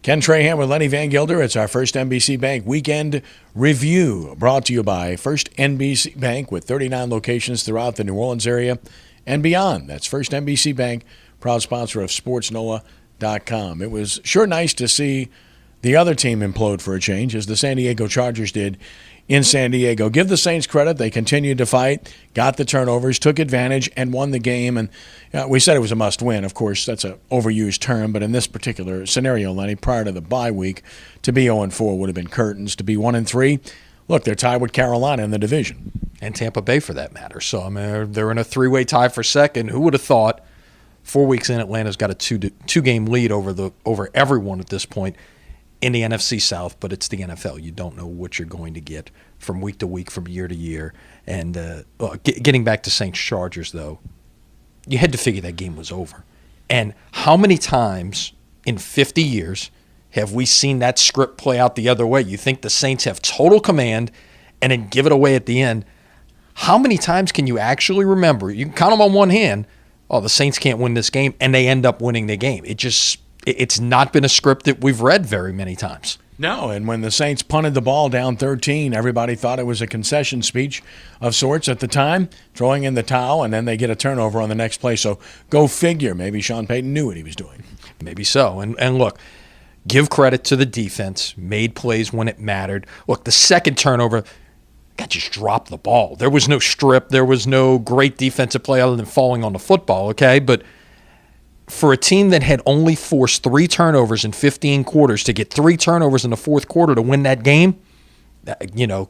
Ken Trahan with Lenny Vangilder. It's our First NBC Bank Weekend Review, brought to you by First NBC Bank with 39 locations throughout the New Orleans area and beyond. That's First NBC Bank, proud sponsor of SportsNOLA.com. It was sure nice to see the other team implode for a change, as the San Diego Chargers did in San Diego. Give the Saints credit. They continued to fight, got the turnovers, took advantage, and won the game. And we said it was a must-win. Of course, that's an overused term, but in this particular scenario, Lenny, prior to the bye week, to be 0-4 would have been curtains. To be 1-3, look, they're tied with Carolina in the division. And Tampa Bay, for that matter. So, I mean, they're in a three-way tie for second. Who would have thought 4 weeks in, Atlanta's got a two-game lead over everyone at this point in the NFC South, but it's the NFL. You don't know what you're going to get from week to week, from year to year. And getting back to Saints Chargers, though, you had to figure that game was over. And how many times in 50 years have we seen that script play out the other way? You think the Saints have total command and then give it away at the end. How many times can you actually remember? You can count them on one hand. Oh, the Saints can't win this game, and they end up winning the game. It's not been a script that we've read very many times. No, and when the Saints punted the ball down 13, everybody thought it was a concession speech of sorts at the time, throwing in the towel, and then they get a turnover on the next play. So go figure. Maybe Sean Payton knew what he was doing. Maybe so. And look, give credit to the defense. Made plays when it mattered. Look, the second turnover, God just dropped the ball. There was no strip. There was no great defensive play other than falling on the football, okay? But for a team that had only forced 3 turnovers in 15 quarters to get 3 turnovers in the fourth quarter to win that game,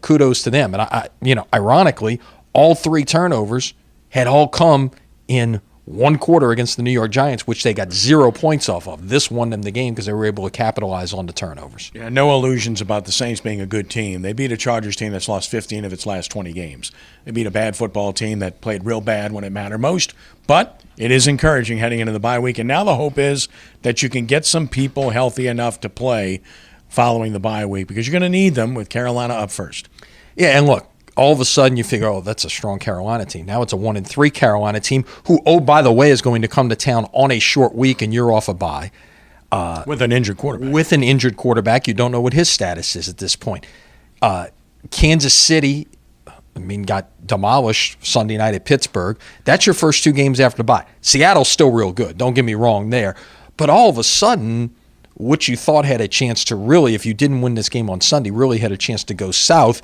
kudos to them. And ironically, all 3 turnovers had all come in one quarter against the New York Giants, which they got 0 points off of. This won them the game because they were able to capitalize on the turnovers. Yeah, no illusions about the Saints being a good team. They beat a Chargers team that's lost 15 of its last 20 games. They beat a bad football team that played real bad when it mattered most. But it is encouraging heading into the bye week. And now the hope is that you can get some people healthy enough to play following the bye week, because you're going to need them with Carolina up first. Yeah, and look, all of a sudden you figure, oh, that's a strong Carolina team. Now it's a 1-3 Carolina team who, oh, by the way, is going to come to town on a short week and you're off a bye. With an injured quarterback. With an injured quarterback. You don't know what his status is at this point. Kansas City, got demolished Sunday night at Pittsburgh. That's your first 2 games after the bye. Seattle's still real good. Don't get me wrong there. But all of a sudden, what you thought had a chance to really, if you didn't win this game on Sunday, really had a chance to go south.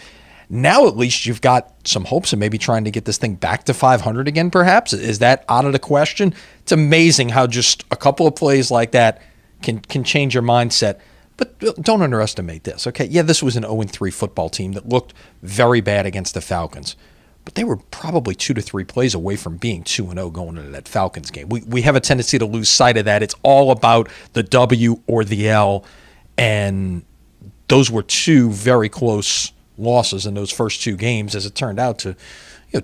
Now at least you've got some hopes of maybe trying to get this thing back to 500 again, perhaps. Is that out of the question? It's amazing how just a couple of plays like that can change your mindset. But don't underestimate this, okay? Yeah, this was an 0-3 football team that looked very bad against the Falcons. But they were probably 2 to 3 plays away from being 2-0 going into that Falcons game. We have a tendency to lose sight of that. It's all about the W or the L. And those were 2 very close losses in those first 2 games, as it turned out, to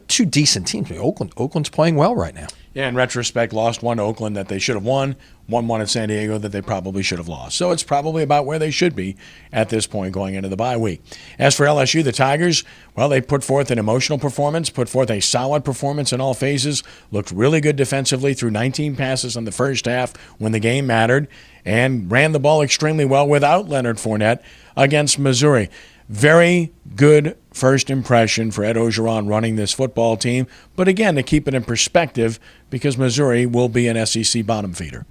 2 decent teams. Oakland's playing well right now. Yeah, in retrospect, lost one to Oakland that they should have won, won one at San Diego that they probably should have lost. So it's probably about where they should be at this point going into the bye week. As for LSU, the Tigers, well, they put forth an emotional performance, put forth a solid performance in all phases, looked really good defensively, threw 19 passes in the first half when the game mattered, and ran the ball extremely well without Leonard Fournette against Missouri. Very good first impression for Ed Orgeron running this football team. But again, to keep it in perspective, because Missouri will be an SEC bottom feeder.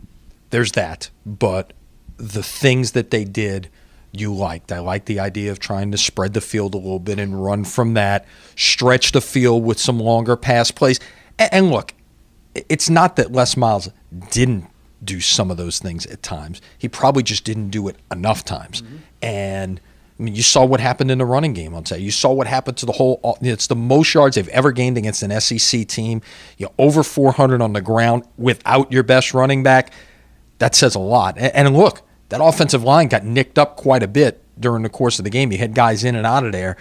There's that. But the things that they did, you liked. I liked the idea of trying to spread the field a little bit and run from that, stretch the field with some longer pass plays. And look, it's not that Les Miles didn't do some of those things at times. He probably just didn't do it enough times. Mm-hmm. And you saw what happened in the running game on Saturday. You saw what happened to the whole – it's the most yards they've ever gained against an SEC team. Over 400 on the ground without your best running back. That says a lot. And look, that offensive line got nicked up quite a bit during the course of the game. You had guys in and out of there.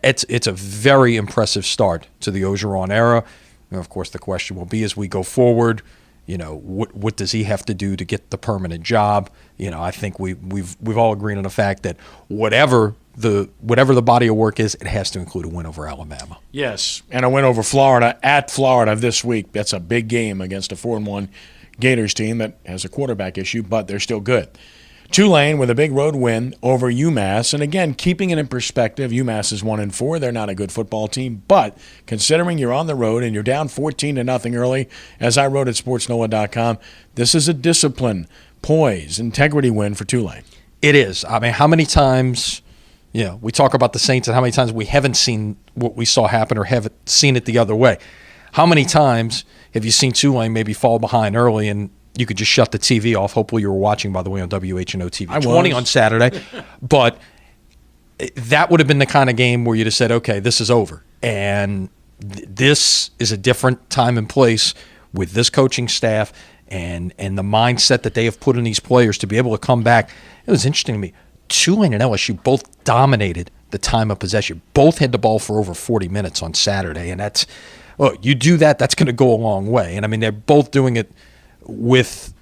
It's a very impressive start to the Orgeron era. Of course, the question will be as we go forward, what does he have to do to get the permanent job? I think we've all agreed on the fact that whatever the body of work is, it has to include a win over Alabama. Yes, and a win over Florida at Florida this week. That's a big game against a 4-1 Gators team that has a quarterback issue, but they're still good. Tulane with a big road win over UMass. And again, keeping it in perspective, UMass is 1-4. They're not a good football team. But considering you're on the road and you're down 14-0 early, as I wrote at SportsNOLA.com, this is a discipline, poise, integrity win for Tulane. It is. I mean, how many times, we talk about the Saints and how many times we haven't seen what we saw happen or haven't seen it the other way. How many times have you seen Tulane maybe fall behind early and you could just shut the TV off? Hopefully you were watching, by the way, on WHNO TV 20 on Saturday. But that would have been the kind of game where you'd have said, okay, this is over. And this is a different time and place with this coaching staff and the mindset that they have put in these players to be able to come back. It was interesting to me. Tulane and LSU both dominated the time of possession. Both had the ball for over 40 minutes on Saturday. And that's, you do that, that's going to go a long way. And, I mean, they're both doing it with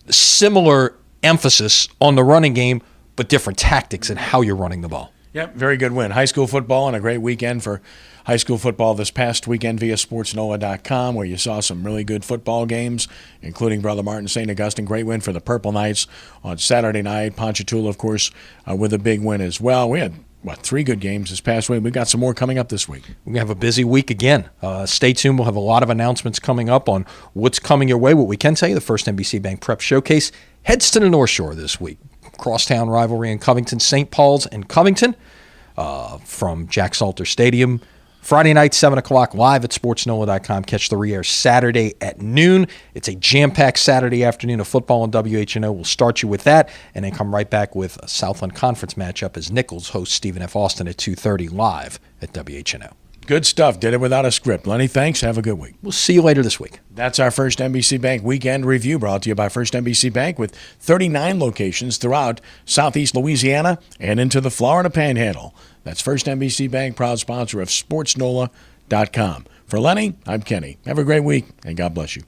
similar emphasis on the running game, but different tactics in how you're running the ball. Yep, very good win. High school football and a great weekend for high school football this past weekend via SportsNOLA.com, where you saw some really good football games, including Brother Martin St. Augustine. Great win for the Purple Knights on Saturday night. Ponchatoula, of course, with a big win as well. We had 3 good games this past week. We've got some more coming up this week. We're going to have a busy week again. Stay tuned. We'll have a lot of announcements coming up on what's coming your way. What we can tell you, the First NBC Bank Prep Showcase heads to the North Shore this week. Crosstown rivalry in Covington, St. Paul's and Covington from Jack Salter Stadium. Friday night, 7 o'clock, live at SportsNOLA.com. Catch the re-air Saturday at noon. It's a jam-packed Saturday afternoon of football on WHNO. We'll start you with that and then come right back with a Southland Conference matchup as Nichols hosts Stephen F. Austin at 2:30 live at WHNO. Good stuff. Did it without a script. Lenny, thanks. Have a good week. We'll see you later this week. That's our First NBC Bank Weekend Review, brought to you by First NBC Bank, with 39 locations throughout Southeast Louisiana and into the Florida Panhandle. That's First NBC Bank, proud sponsor of SportsNOLA.com. For Lenny, I'm Kenny. Have a great week, and God bless you.